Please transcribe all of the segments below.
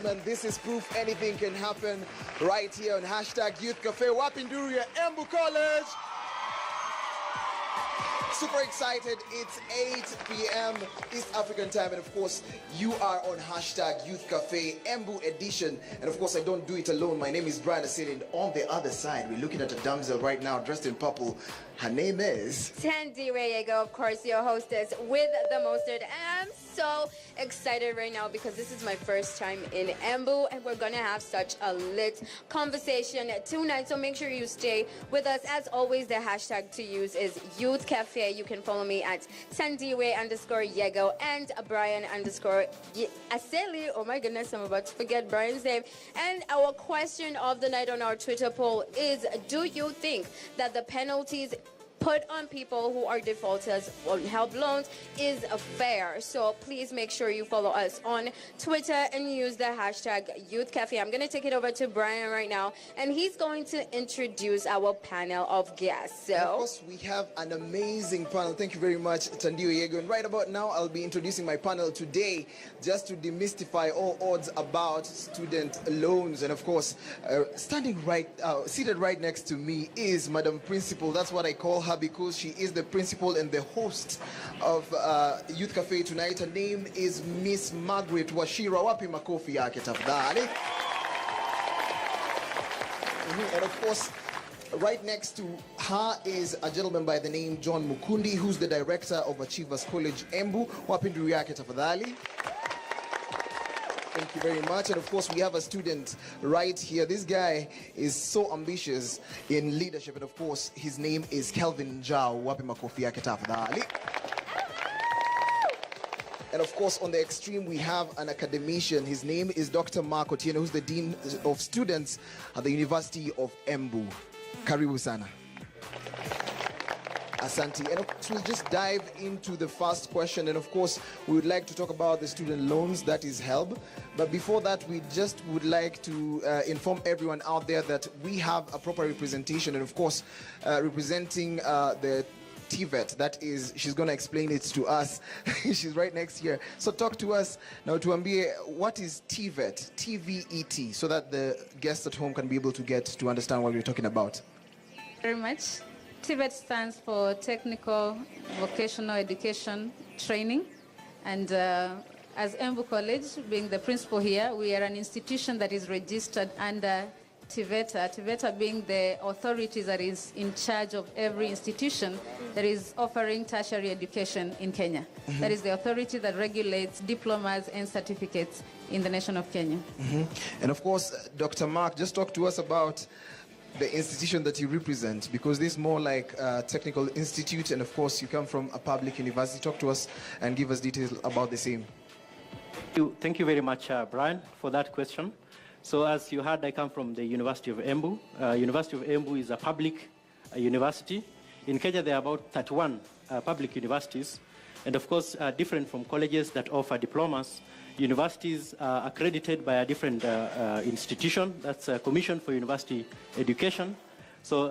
gentlemen, this is proof anything can happen right here on hashtag Youth Cafe. Wapinduria, Embu College. Super excited. It's 8 p.m. East African time, and of course, you are on hashtag Youth Cafe Embu edition. And of course, I don't do it alone. My name is Brian Asili, and on the other side, we're looking at a damsel right now dressed in purple. Her name is Tandy Rayego, of course, your hostess with the mustard. And I'm so excited right now because this is my first time in Embu, and we're gonna have such a lit conversation tonight. So make sure you stay with us. As always, the hashtag to use is Youth Cafe. You can follow me at Tandiwe_Yego and Brian_Asili. Oh my goodness, I'm about to forget Brian's name. And our question of the night on our Twitter poll is: do you think that the penalties put on people who are defaulters on HELB loans is fair? So please make sure you follow us on Twitter and use the hashtag Youth Cafe. I'm going to take it over to Brian right now, and he's going to introduce our panel of guests. So, of course, we have an amazing panel. Thank you very much, Tandio Yego. And right about now, I'll be introducing my panel today just to demystify all odds about student loans. And of course, seated right next to me is Madam Principal. That's what I call her, because she is the principal and the host of Youth Cafe tonight. Her name is Miss Margaret Washira. Wapi makofi yake tafadhali. And of course, right next to her is a gentleman by the name John Mukundi, who's the director of Achievers College Embu. Wapi ndugu yake tafadhali. Thank you very much. And of course, we have a student right here. This guy is so ambitious in leadership. And of course, his name is Kelvin Jao. Wapi makofi yake tafadhali. And of course, on the extreme, we have an academician. His name is Dr. Mark Otieno, who's the Dean of Students at the University of Embu. Karibu sana. Asante. And of course, we'll just dive into the first question. And of course, we would like to talk about the student loans, that is HELB. But before that, we just would like to inform everyone out there that we have a proper representation. And of course, representing the TVET, that is, she's going to explain it to us. She's right next here. So talk to us now, tuambie, what is TVET, T-V-E-T, so that the guests at home can be able to get to understand what we're talking about. Very much. TVET stands for Technical Vocational Education Training. And as Embu College, being the principal here, we are an institution that is registered under TVETA. TVETA being the authority that is in charge of every institution that is offering tertiary education in Kenya. Mm-hmm. That is the authority that regulates diplomas and certificates in the nation of Kenya. Mm-hmm. And of course, Dr. Mark, just talk to us about the institution that you represent, because this is more like a technical institute, and of course you come from a public university. Talk to us and give us details about the same. Thank you very much, Brian, for that question. So as you heard, I come from the University of Embu. University of Embu is a public university. In Kenya, there are about 31 public universities, and of course, different from colleges that offer diplomas. Universities are accredited by a different institution, that's a Commission for University Education. So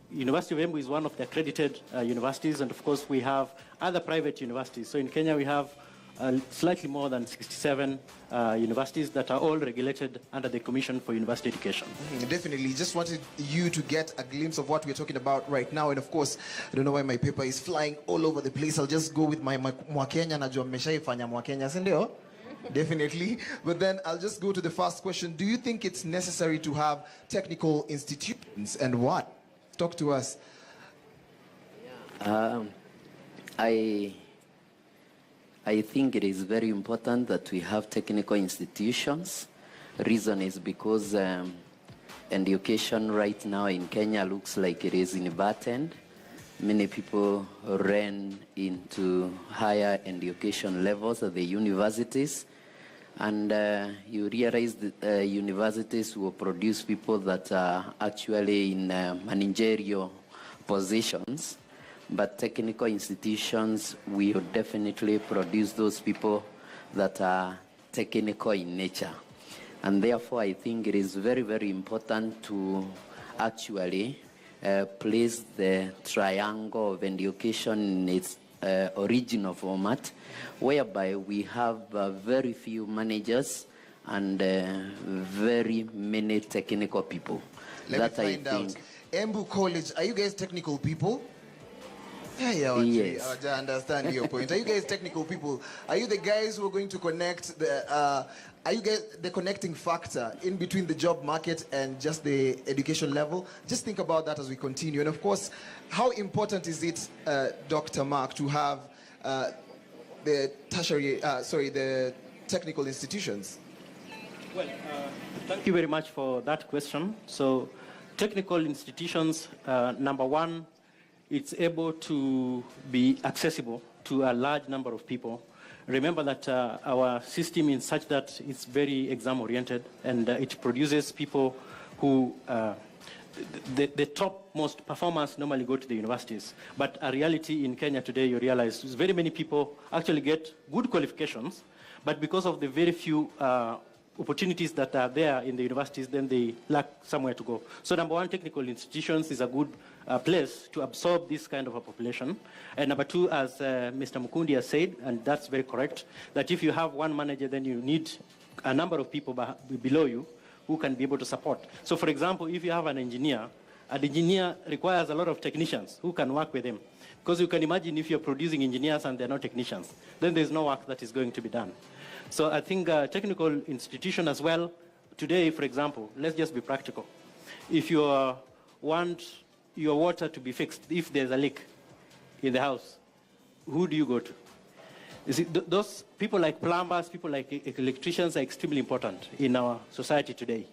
University of Embu is one of the accredited universities, and of course we have other private universities. So in Kenya we have slightly more than 67 universities that are all regulated under the Commission for University Education. Definitely. Just wanted you to get a glimpse of what we're talking about right now. And of course, I don't know why my paper is flying all over the place. I'll just go with my Mwakenya. Najua mmeshaifanya Mwakenya, si ndio? Definitely. But then I'll just go to the first question. Do you think it's necessary to have technical institutions, and what? Talk to us. I think it is very important that we have technical institutions. Reason is because education right now in Kenya looks like it is in bad. Many people ran into higher education levels at the universities, and you realize that universities will produce people that are actually in managerial positions, but technical institutions will definitely produce those people that are technical in nature. And therefore, I think it is very, very important to actually place the triangle of education in its original format, whereby we have very few managers and very many technical people. Let me find out. Embu College, are you guys technical people? Yeah, Yes. I understand your point. Are you guys technical people? Are you the guys who are going to connect the, are you guys the connecting factor in between the job market and just the education level? Just think about that as we continue. And of course, how important is it, Dr. Mark, to have the tertiary, the technical institutions? Well, thank you very much for that question. So, technical institutions, number one, it's able to be accessible to a large number of people. Remember that our system is such that it's very exam-oriented, and it produces people who, the topmost performers normally go to the universities. But a reality in Kenya today, you realize, is very many people actually get good qualifications, but because of the very few opportunities that are there in the universities, then they lack somewhere to go. So number one, technical institutions is a good place to absorb this kind of a population. And number two, as Mr. Mukundi has said, and that's very correct, that if you have one manager, then you need a number of people below you who can be able to support. So for example, if you have an engineer requires a lot of technicians who can work with him. Because you can imagine if you're producing engineers and they're not technicians, then there's no work that is going to be done. So I think technical institution as well, today, for example, let's just be practical. If you want your water to be fixed, if there's a leak in the house, who do you go to? You see, those people like plumbers, people like electricians are extremely important in our society today.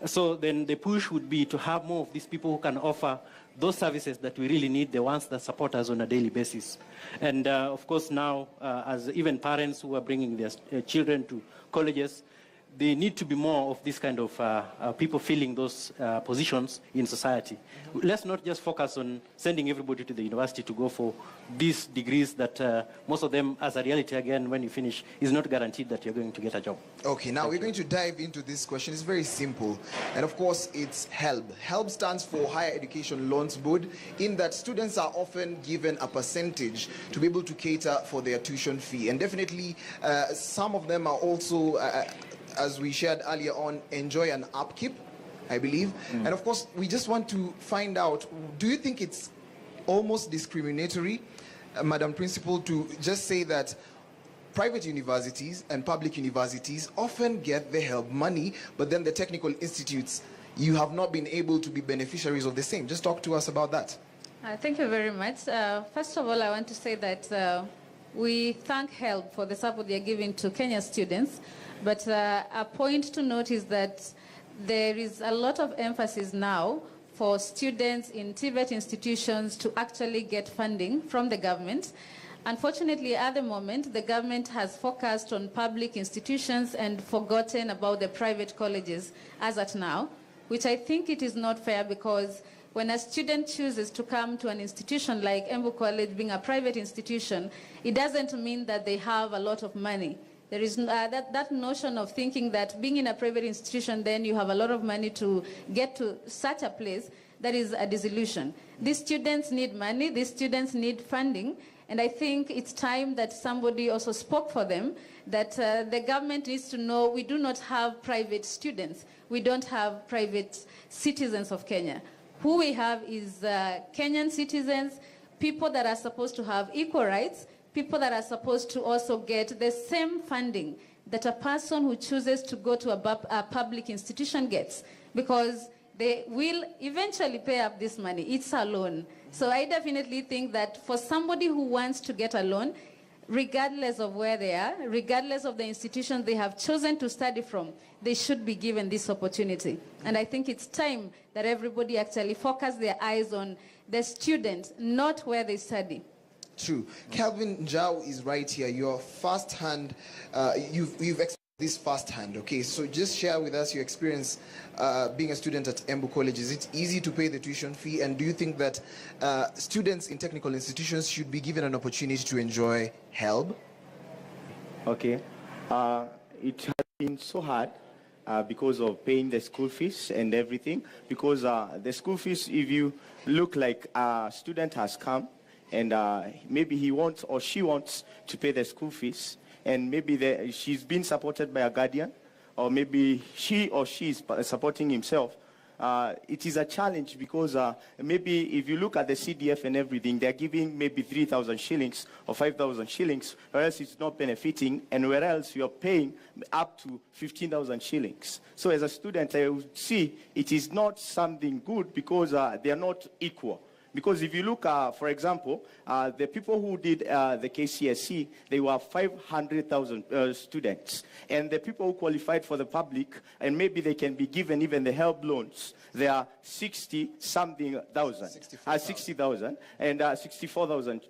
So then the push would be to have more of these people who can offer those services that we really need, the ones that support us on a daily basis. And of course now, as even parents who are bringing their children to colleges, they need to be more of this kind of people filling those positions in society. Let's not just focus on sending everybody to the university to go for these degrees that most of them, as a reality again, when you finish, is not guaranteed that you're going to get a job. Okay, now we're going to dive into this question. It's very simple. And of course, it's HELB. HELB stands for Higher Education Loans Board, in that students are often given a percentage to be able to cater for their tuition fee. And definitely, some of them are also as we shared earlier on, enjoy an upkeep, I believe. And of course, we just want to find out, do you think it's almost discriminatory, Madam Principal, to just say that private universities and public universities often get the HELB money, but then the technical institutes, you have not been able to be beneficiaries of the same? Just talk to us about that. Thank you very much. First of all, I want to say that we thank HELB for the support they are giving to Kenya students. But a point to note is that there is a lot of emphasis now for students in TVET institutions to actually get funding from the government. Unfortunately, at the moment, the government has focused on public institutions and forgotten about the private colleges as at now, which I think it is not fair, because when a student chooses to come to an institution like Embu College, being a private institution, it doesn't mean that they have a lot of money. There is that notion of thinking that being in a private institution, then you have a lot of money to get to such a place. That is a disillusion. These students need money, these students need funding, and I think it's time that somebody also spoke for them, that the government needs to know we do not have private students. We don't have private citizens of Kenya. Who we have is Kenyan citizens, people that are supposed to have equal rights, people that are supposed to also get the same funding that a person who chooses to go to a public institution gets, because they will eventually pay up this money. It's a loan. So I definitely think that for somebody who wants to get a loan, regardless of where they are, regardless of the institution they have chosen to study from, they should be given this opportunity. And I think it's time that everybody actually focus their eyes on the student, not where they study. True. Calvin Njau is right here. You're first-hand, you've experienced this first-hand, okay? So just share with us your experience being a student at Embu College. Is it easy to pay the tuition fee? And do you think that students in technical institutions should be given an opportunity to enjoy HELB? Okay. It has been so hard because of paying the school fees and everything. Because the school fees, if you look like a student has come, and maybe he wants or she wants to pay the school fees, and maybe she's been supported by a guardian, or maybe she or she is supporting himself, it is a challenge because maybe if you look at the CDF and everything, they're giving maybe 3,000 shillings or 5,000 shillings, or else it's not benefiting, and where else you're paying up to 15,000 shillings. So as a student, I would see it is not something good because they are not equal. Because if you look, for example, the people who did the KCSE, they were 500,000 students. And the people who qualified for the public, and maybe they can be given even the HELB loans, they are 60-something thousand. 60,000 and 64,000.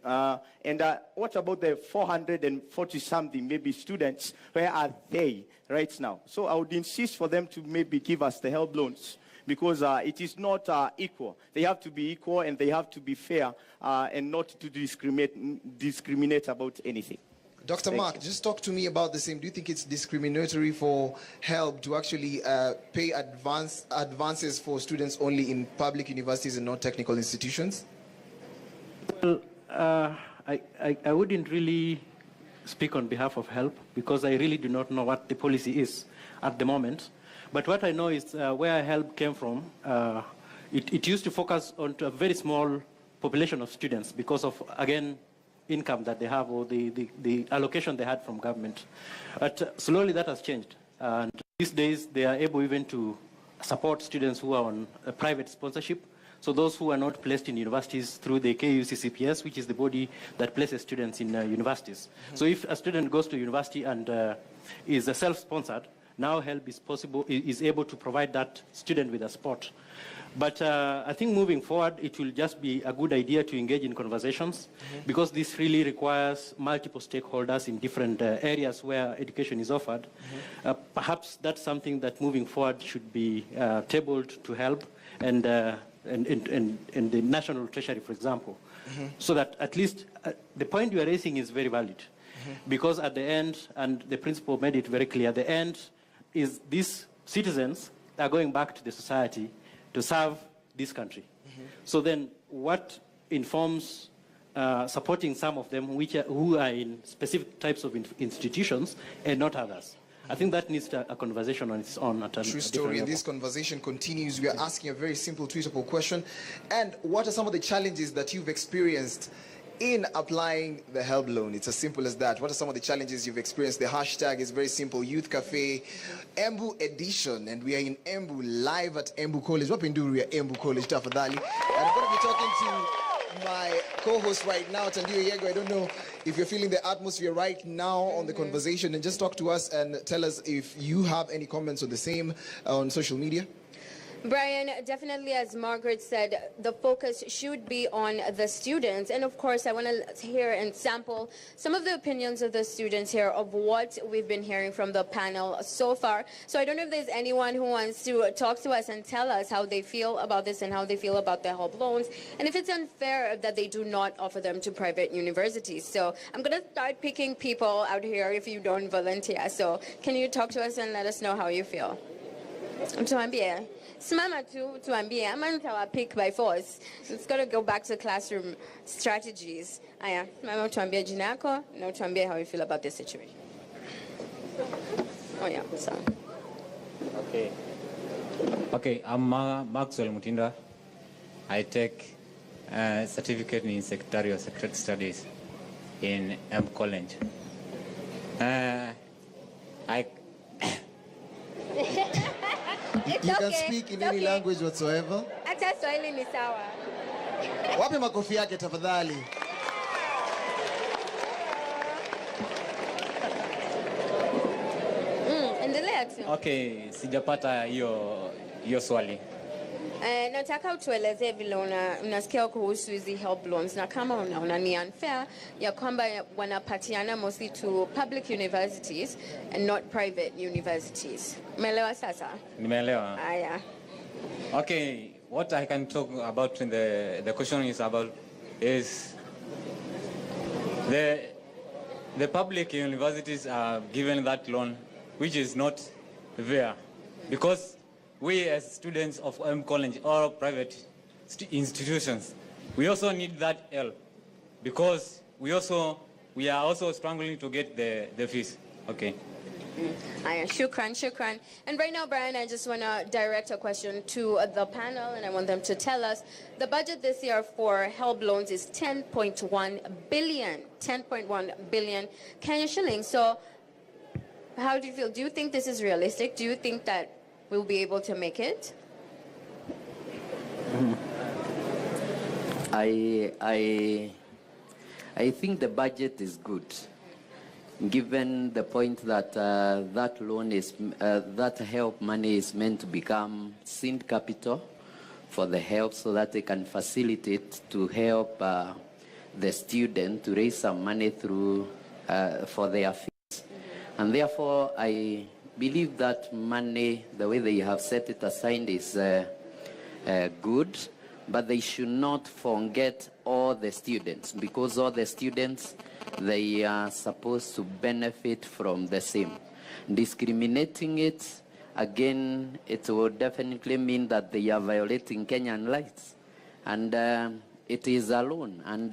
And what about the 440-something maybe students? Where are they right now? So I would insist for them to maybe give us the HELB loans, because it is not equal. They have to be equal and they have to be fair and not to discriminate about anything. Dr. Mark, just talk to me about the same. Do you think it's discriminatory for HELB to actually pay advances for students only in public universities and not technical institutions? Well, I wouldn't really speak on behalf of HELB because I really do not know what the policy is at the moment. But what I know is where HELB came from, it used to focus on a very small population of students because of, again, income that they have or the allocation they had from government. But slowly that has changed. And these days they are able even to support students who are on a private sponsorship. So those who are not placed in universities through the KUCCPS, which is the body that places students in universities. Mm-hmm. So if a student goes to university and is self-sponsored, now HELB is able to provide that student with a spot. But I think moving forward, it will just be a good idea to engage in conversations because this really requires multiple stakeholders in different areas where education is offered. Perhaps that's something that moving forward should be tabled to HELB and the National Treasury, for example, so that at least the point you are raising is very valid because at the end, and the principal made it very clear, the end is these citizens are going back to the society to serve this country. So then what informs supporting some of them who are in specific types of institutions and not others? I think that needs a conversation on its own. True story, and this conversation continues. We are asking a very simple, tweetable question. And what are some of the challenges that you've experienced in applying the HELB loan? It's as simple as that. What are some of the challenges you've experienced? The hashtag is very simple, Youth Cafe, Embu edition, and we are in Embu, live at Embu College. What we do, we are Embu College, tafadhali. And I'm going to be talking to my co-host right now, Tandio Yego. I don't know if you're feeling the atmosphere right now on the conversation, and just talk to us and tell us if you have any comments on the same on social media. Brian, definitely, as Margaret said, the focus should be on the students. And of course, I want to hear and sample some of the opinions of the students here of what we've been hearing from the panel so far. So I don't know if there's anyone who wants to talk to us and tell us how they feel about this and how they feel about the HELB loans, and if it's unfair that they do not offer them to private universities. So I'm going to start picking people out here if you don't volunteer. So can you talk to us and let us know how you feel? Simama tu tuambie ama nitawapick by force. It's got to go back to classroom strategies. Aya, simama tuambie jina yako na tuambie how you feel about this situation. Oh yeah, so. Okay, I'm Maxwell Mutinda. I take a certificate in secretarial studies in Embu College. You can speak in any language whatsoever. Hata Swahili ni sawa. Wape makofi yake tafadhali. Endelea tu. Okay, sijapata hiyo swali. Nataka utueleze vile unasikia kuhusu hizi HELB loans na kama unaona ni unfair ya kwamba wanapatiana mostly to public universities and not private universities. Umeelewa sasa? Nimeelewa. Aya. Okay, what I can talk about the question is about is the public universities are given that loan, which is not fair, because we as students of Embu College or private institutions, we also need that help because we are also struggling to get the fees. Okay. Shukran. And right now, Brian, I just want to direct a question to the panel, and I want them to tell us. The budget this year for HELB loans is 10.1 billion. 10.1 billion Kenya shillings. So how do you feel? Do you think this is realistic? Do you think that we'll be able to make it? I think the budget is good, given the point that that loan is that HELB money is meant to become seed capital for the HELB, so that they can facilitate to help the student to raise some money through for their fees, and therefore I believe that money, the way they have set it aside, is good. But they should not forget all the students, because all the students, they are supposed to benefit from the same. Discriminating it, again, it will definitely mean that they are violating Kenyan rights. And it is a loan. And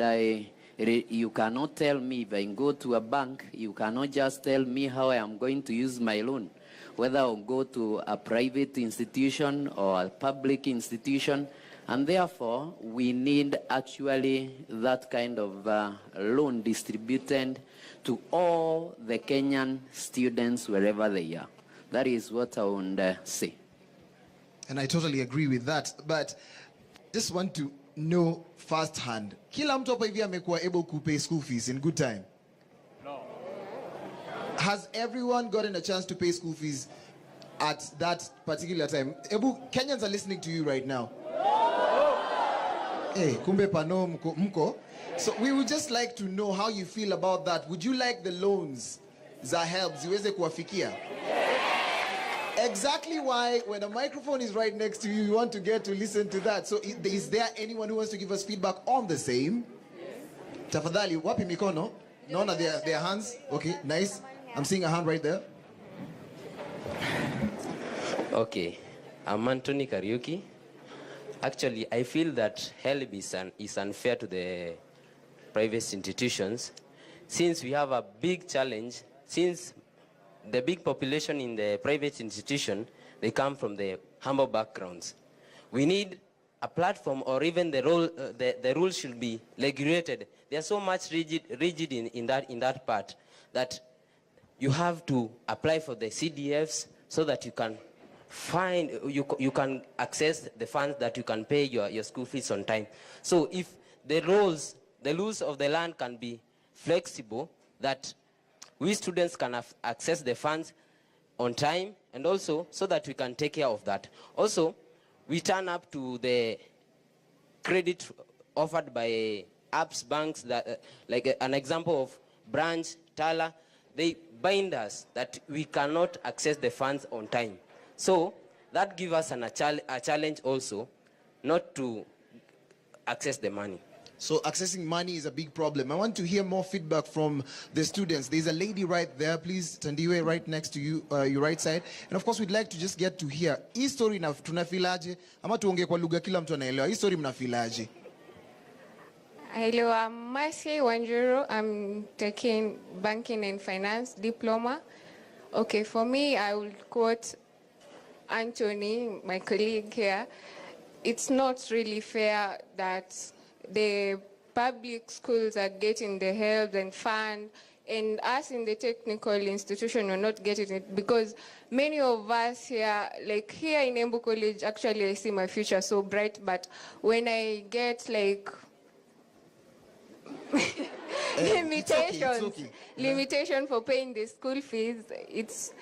you cannot tell me, if I go to a bank, you cannot just tell me how I am going to use my loan. Whether I'll go to a private institution or a public institution. And therefore, we need actually that kind of loan distributed to all the Kenyan students wherever they are. That is what I would say. And I totally agree with that. But just want to know firsthand, kila mtu hapa hivi amekuwa able to pay school fees in good time? No. Has everyone gotten a chance to pay school fees at that particular time? Kenyans are listening to you right now. Hey, kumbe pano mko. So we would just like to know how you feel about that. Would you like the loans za HELB ziweze kuwafikia? Exactly why when a microphone is right next to you, you want to get to listen to that. So is there anyone who wants to give us feedback on the same? Tafadhali, wapi mikono? None of their hands? Okay, nice. I'm seeing a hand right there. Okay, I'm Anthony Kariuki. Actually, I feel that HELB is unfair to the private institutions, since we have a big challenge, since the big population in the private institution, they come from the humble backgrounds. We need a platform, or even the rules should be regulated. They are so much rigid in that part, that you have to apply for the CDFs so that you can you can access the funds that you can pay your school fees on time. So if the rules of the land can be flexible, that we students can access the funds on time, and also so that we can take care of that. Also, we turn up to the credit offered by apps banks, that like an example of Branch, Tala, they bind us that we cannot access the funds on time. So that gives us a challenge also, not to access the money. So accessing money is a big problem. I want to hear more feedback from the students. There's a lady right there. Please, Tandiwe, right next to you, your right side. And of course, we'd like to just get to hear hii story tunafilaje, ama tuongee kwa lugha kila mtu anaelewa. Hii story mnafilaje? Hello, I'm Marcy Wanjuru. I'm taking banking and finance diploma. Okay, for me, I will quote Anthony, my colleague here. It's not really fair that the public schools are getting the help and fund, and us in the technical institution are not getting it, because many of us here, like here in Embu College, actually I see my future so bright, but when I get like limitation for paying the school fees, it's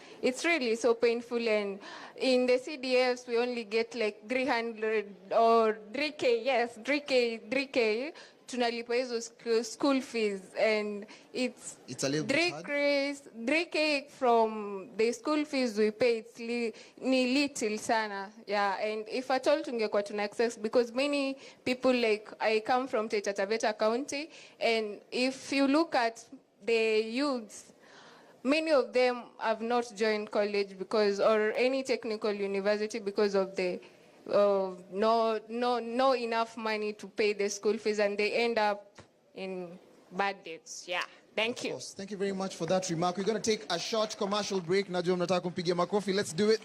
really so painful. And in the CDFs we only get like 300 or 3K, yes, 3K tunalipa hizo school fees, and it's a little bit hard. 3K from the school fees we pay, it's little sana, yeah. And if at all tungekuwa tuna access, because many people, like I come from Taita Taveta County, and if you look at the youths, many of them have not joined college because, or any technical university, because of the no enough money to pay the school fees, and they end up in bad debts. Yeah. Thank you. Of course. Thank you very much for that remark. We're going to take a short commercial break. Najua mnataka kumpigia makofi. Let's do it.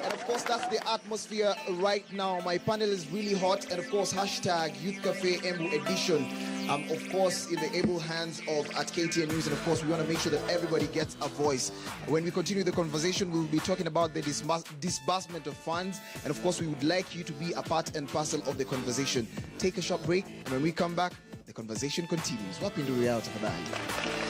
And of course, that's the atmosphere right now. My panel is really hot. And of course, hashtag Youth Cafe Embu edition. Of course, in the able hands of at KTN News. And of course, we want to make sure that everybody gets a voice. When we continue the conversation, we'll be talking about the disbursement of funds. And of course, we would like you to be a part and parcel of the conversation. Take a short break. And when we come back, the conversation continues. Wapindu yao tafadhali.